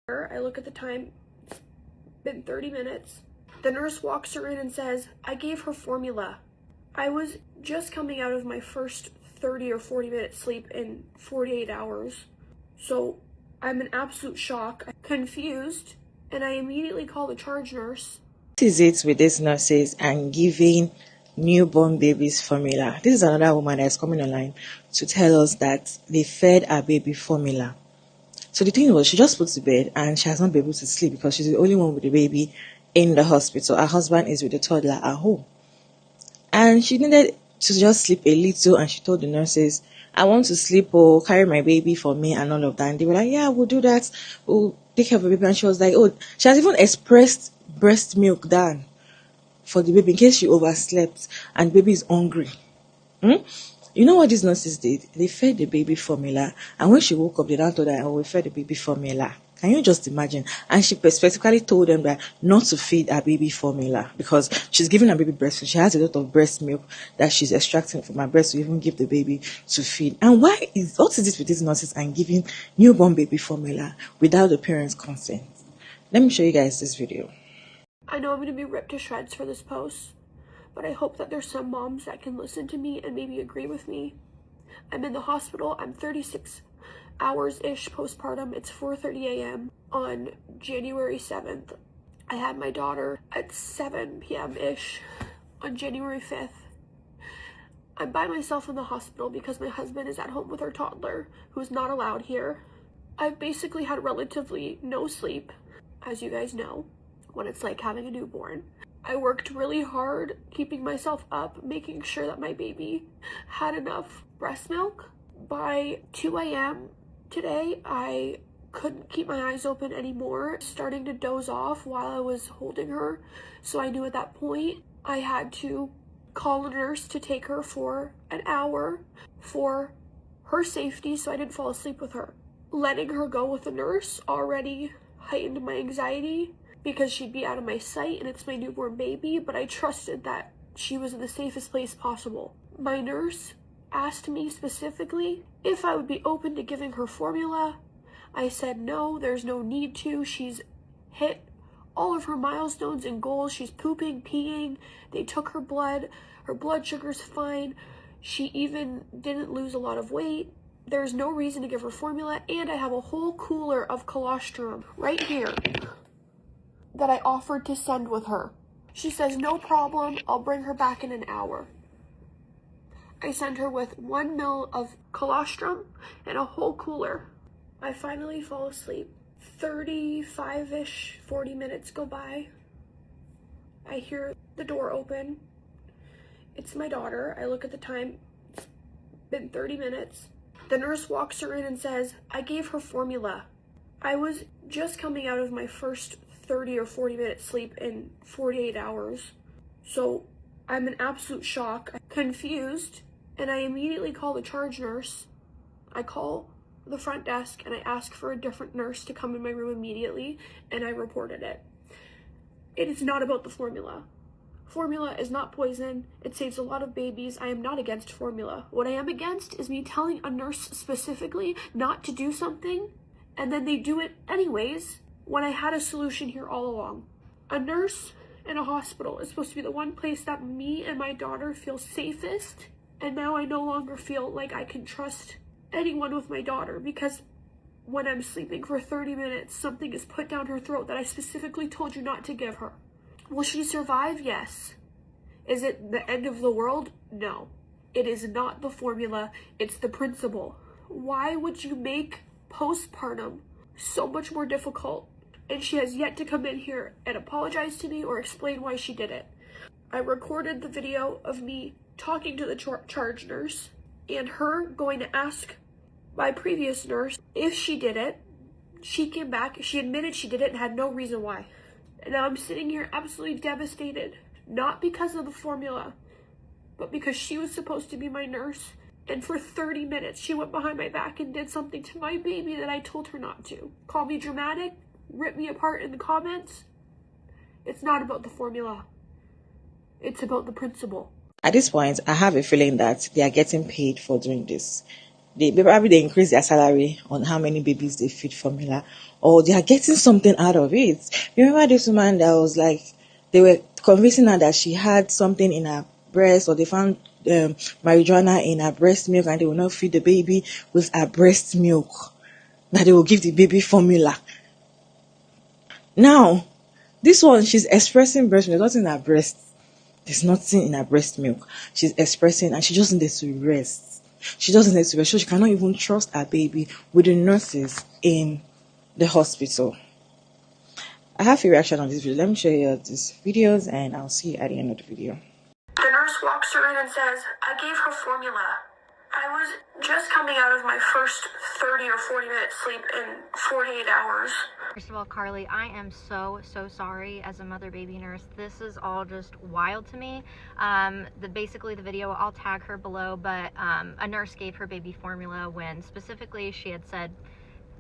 I look at the time, it's been 30 minutes. The nurse walks her in and says, I gave her formula. I was just coming out of my first 30 or 40 minute sleep in 48 hours. So I'm in absolute shock, confused, and I immediately call the charge nurse. What is it with these nurses and giving newborn babies formula? This is another woman that's coming online to tell us that they fed her baby formula. So the thing was, she just put to bed and she has not been able to sleep because she's the only one with the baby in the hospital. Her husband is with the toddler at home. And she needed to just sleep a little, and she told the nurses, I want to sleep or carry my baby for me and all of that. And they were like, yeah, we'll do that. We'll take care of the baby. And she was like, oh, she has even expressed breast milk down for the baby in case she overslept and baby is hungry. You know what these nurses did? They fed the baby formula, and when she woke up, they now told her, oh, we fed the baby formula. Can you just imagine? And she specifically told them that not to feed her baby formula because she's giving her baby breast milk. She has a lot of breast milk that she's extracting from her breast to even give the baby to feed. And what is this with these nurses and giving newborn baby formula without the parents' consent? Let me show you guys this video. I know I'm going to be ripped to shreds for this post, but I hope that there's some moms that can listen to me and maybe agree with me. I'm in the hospital. I'm 36 hours-ish postpartum. It's 4:30 a.m. on January 7th. I had my daughter at 7 p.m.-ish on January 5th. I'm by myself in the hospital because my husband is at home with our toddler, who's not allowed here. I've basically had relatively no sleep, as you guys know, what it's like having a newborn. I worked really hard keeping myself up, making sure that my baby had enough breast milk. By 2 a.m. today, I couldn't keep my eyes open anymore, starting to doze off while I was holding her. So I knew at that point I had to call a nurse to take her for an hour for her safety so I didn't fall asleep with her. Letting her go with a nurse already heightened my anxiety because she'd be out of my sight and it's my newborn baby, but I trusted that she was in the safest place possible. My nurse asked me specifically if I would be open to giving her formula. I said no, there's no need to. She's hit all of her milestones and goals. She's pooping, peeing. They took her blood sugar's fine. She even didn't lose a lot of weight. There's no reason to give her formula, and I have a whole cooler of colostrum right here that I offered to send with her. She says, no problem, I'll bring her back in an hour. I sent her with 1 ml of colostrum and a whole cooler. I finally fall asleep. 35-ish, 40 minutes go by. I hear the door open. It's my daughter. I look at the time. It's been 30 minutes. The nurse walks her in and says, I gave her formula. I was just coming out of my first 30 or 40 minute sleep in 48 hours. So I'm in absolute shock, confused, and I immediately call the charge nurse. I call the front desk and I ask for a different nurse to come in my room immediately, and I reported it. It is not about the formula. Formula is not poison. It saves a lot of babies. I am not against formula. What I am against is me telling a nurse specifically not to do something, and then they do it anyways, when I had a solution here all along. A nurse in a hospital is supposed to be the one place that me and my daughter feel safest, and now I no longer feel like I can trust anyone with my daughter because when I'm sleeping for 30 minutes, something is put down her throat that I specifically told you not to give her. Will she survive? Yes. Is it the end of the world? No. It is not the formula, it's the principle. Why would you make postpartum so much more difficult? And she has yet to come in here and apologize to me or explain why she did it. I recorded the video of me talking to the charge nurse and her going to ask my previous nurse if she did it. She came back, she admitted she did it and had no reason why. And now I'm sitting here absolutely devastated, not because of the formula, but because she was supposed to be my nurse. And for 30 minutes, she went behind my back and did something to my baby that I told her not to. Call me dramatic, rip me apart in the comments. It's not about the formula. It's about the principle. At this point, I have a feeling that they are getting paid for doing this. They increase their salary on how many babies they feed formula, or they are getting something out of it. Remember this woman that was like, they were convincing her that she had something in her breast, or they found marijuana in her breast milk, and they will not feed the baby with her breast milk, that they will give the baby formula. Now, this one, she's expressing breast milk, nothing in her breast. There's nothing in her breast milk. She's expressing, and she just needs to rest. She doesn't need to rest, so she cannot even trust her baby with the nurses in the hospital. I have a reaction on this video. Let me show you these videos, and I'll see you at the end of the video. The nurse walks her in and says, I gave her formula. I was just coming out of my first 30 or 40 minute sleep in 48 hours. First of all, Carly, I am so sorry as a mother-baby nurse. This is all just wild to me. Basically the video, I'll tag her below, but a nurse gave her baby formula when specifically she had said,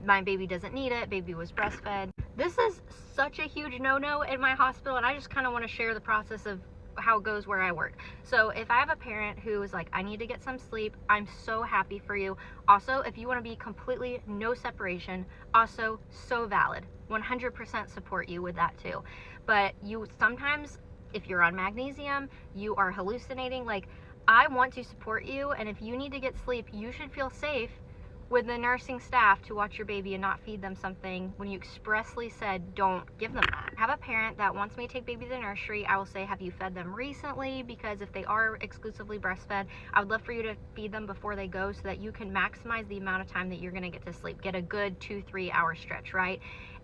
my baby doesn't need it, baby was breastfed. This is such a huge no-no in my hospital, and I just kind of want to share the process of how it goes where I work. So if I have a parent who is like, I need to get some sleep, I'm so happy for you. Also, if you want to be completely no separation, also so valid. 100% support you with that too. But you sometimes, if you're on magnesium, you are hallucinating. Like, I want to support you, and if you need to get sleep, you should feel safe with the nursing staff to watch your baby and not feed them something when you expressly said don't give them that. Have a parent that wants me to take baby to the nursery, I will say, have you fed them recently? Because if they are exclusively breastfed, I would love for you to feed them before they go so that you can maximize the amount of time that you're going to get to sleep. Get a good 2-3 hour stretch, right?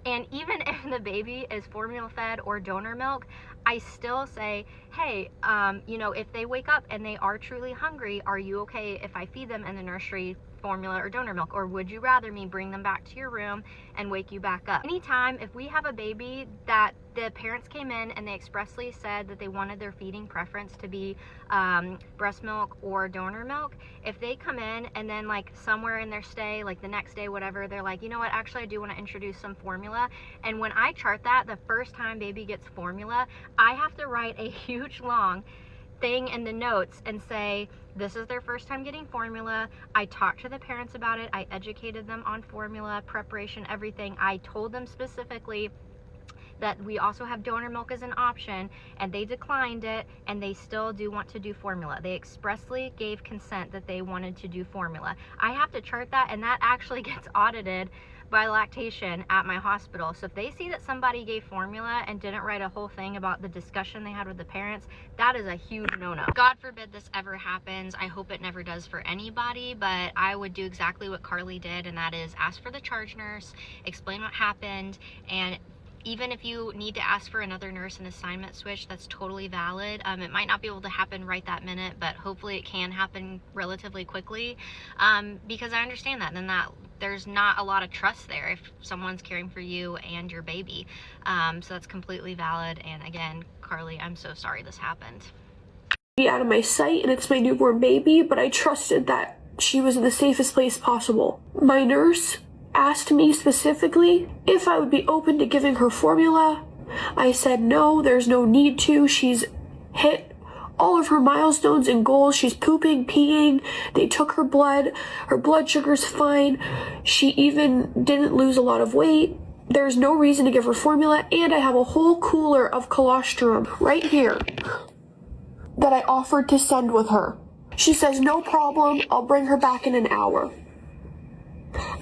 And even if the baby is formula fed or donor milk, I still say, hey, if they wake up and they are truly hungry, are you okay if I feed them in the nursery formula or donor milk, or would you rather me bring them back to your room and wake you back up? Anytime, if we have a baby that the parents came in and they expressly said that they wanted their feeding preference to be breast milk or donor milk, if they come in and then like somewhere in their stay, like the next day, whatever, they're like, you know what, actually I do want to introduce some formula. And when I chart that, the first time baby gets formula, I have to write a huge long thing in the notes and say, this is their first time getting formula. I talked to the parents about it. I educated them on formula, preparation, everything. I told them specifically that we also have donor milk as an option, and they declined it, and they still do want to do formula. They expressly gave consent that they wanted to do formula. I have to chart that, and that actually gets audited by lactation at my hospital. So if they see that somebody gave formula and didn't write a whole thing about the discussion they had with the parents, that is a huge no-no. God forbid this ever happens. I hope it never does for anybody, but I would do exactly what Carly did, and that is ask for the charge nurse, explain what happened, and even if you need to ask for another nurse and assignment switch, that's totally valid. It might not be able to happen right that minute, but hopefully it can happen relatively quickly, because I understand that. Then there's not a lot of trust there if someone's caring for you and your baby. So that's completely valid. And again, Carly, I'm so sorry this happened. Be out of my sight, and it's my newborn baby, but I trusted that she was in the safest place possible. My nurse asked me specifically if I would be open to giving her formula. I said no, there's no need to. She's hit all of her milestones and goals. She's pooping, peeing. They took her blood sugar's fine. She even didn't lose a lot of weight. There's no reason to give her formula, and I have a whole cooler of colostrum right here that I offered to send with her. She says no problem, I'll bring her back in an hour.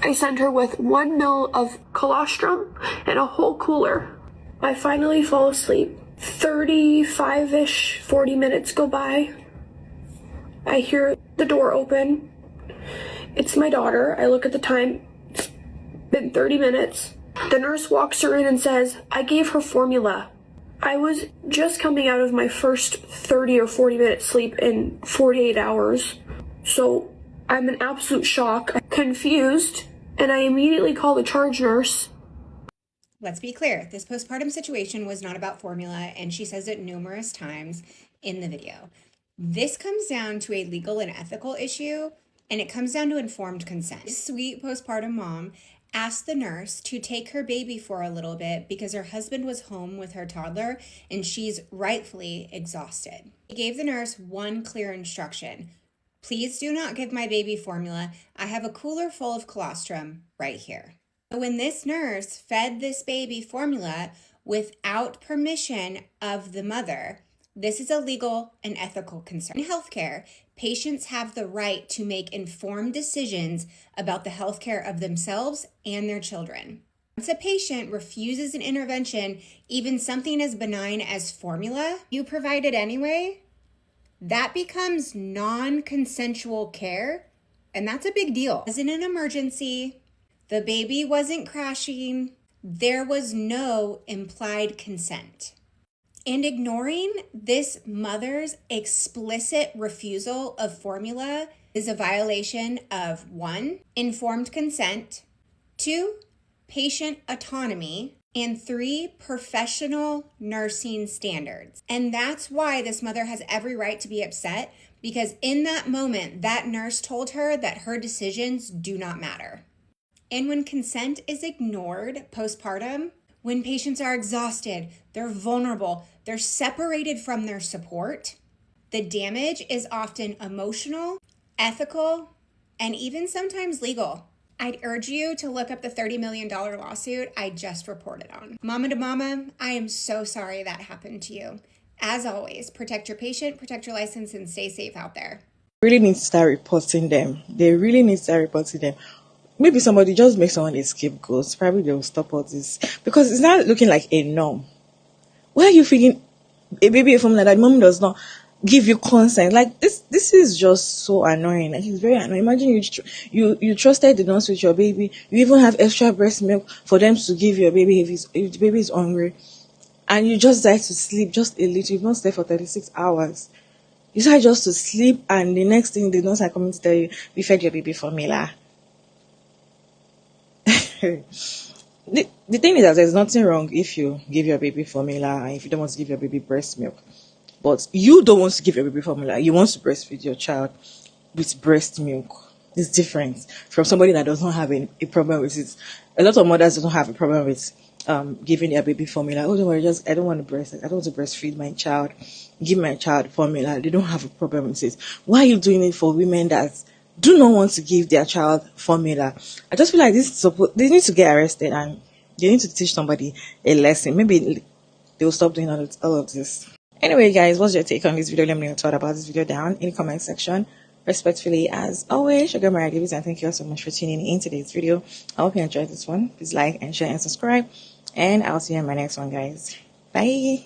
I send her with 1 ml of colostrum and a whole cooler. I finally fall asleep. 35-ish, 40 minutes go by. I hear the door open. It's my daughter. I look at the time. It's been 30 minutes. The nurse walks her in and says, I gave her formula. I was just coming out of my first 30 or 40 minute sleep in 48 hours. So I'm in absolute shock, confused, and I immediately call the charge nurse. Let's be clear, this postpartum situation was not about formula, and she says it numerous times in the video. This comes down to a legal and ethical issue, and it comes down to informed consent. This sweet postpartum mom asked the nurse to take her baby for a little bit because her husband was home with her toddler, and she's rightfully exhausted. He gave the nurse one clear instruction: Please do not give my baby formula. I have a cooler full of colostrum right here. When this nurse fed this baby formula without permission of the mother, this is a legal and ethical concern. In healthcare, patients have the right to make informed decisions about the healthcare of themselves and their children. Once a patient refuses an intervention, even something as benign as formula you provide it anyway, that becomes non-consensual care, and that's a big deal. It wasn't an emergency, the baby wasn't crashing, there was no implied consent. And ignoring this mother's explicit refusal of formula is a violation of 1, informed consent, 2, patient autonomy, and 3, professional nursing standards. And that's why this mother has every right to be upset, because in that moment, that nurse told her that her decisions do not matter. And when consent is ignored postpartum, when patients are exhausted, they're vulnerable, they're separated from their support, the damage is often emotional, ethical, and even sometimes legal. I'd urge you to look up the $30 million lawsuit I just reported on. Mama to mama, I am so sorry that happened to you. As always, protect your patient, protect your license, and stay safe out there. Really need to start reporting them. They really need to start reporting them. Maybe somebody just make someone a scapegoat. Probably they will stop all this, because it's not looking like a norm. Why are you feeding a baby a formula that mom does not give you consent? Like this is just so annoying. Like, it's very annoying. Imagine you trusted the nurse with your baby. You even have extra breast milk for them to give your baby if the baby is hungry, and you just decide to sleep just a little. You've not slept for 36 hours. You decide just to sleep, and the next thing the nurse are coming to tell you, we fed your baby formula. The thing is that there's nothing wrong if you give your baby formula and if you don't want to give your baby breast milk. But you don't want to give your baby formula. You want to breastfeed your child with breast milk. It's different from somebody that does not have a problem with it. A lot of mothers don't have a problem with giving their baby formula. Oh, don't worry, I don't want to breastfeed my child. Give my child formula. They don't have a problem with it. Why are you doing it for women that do not want to give their child formula? I just feel like they need to get arrested and they need to teach somebody a lesson. Maybe they'll stop doing all of this. Anyway, guys, what's your take on this video? Let me know your thought about this video down in the comment section. Respectfully, as always, your girl Mariah Davis, and thank you all so much for tuning in today's video. I hope you enjoyed this one. Please like and share and subscribe, and I'll see you in my next one, guys. Bye.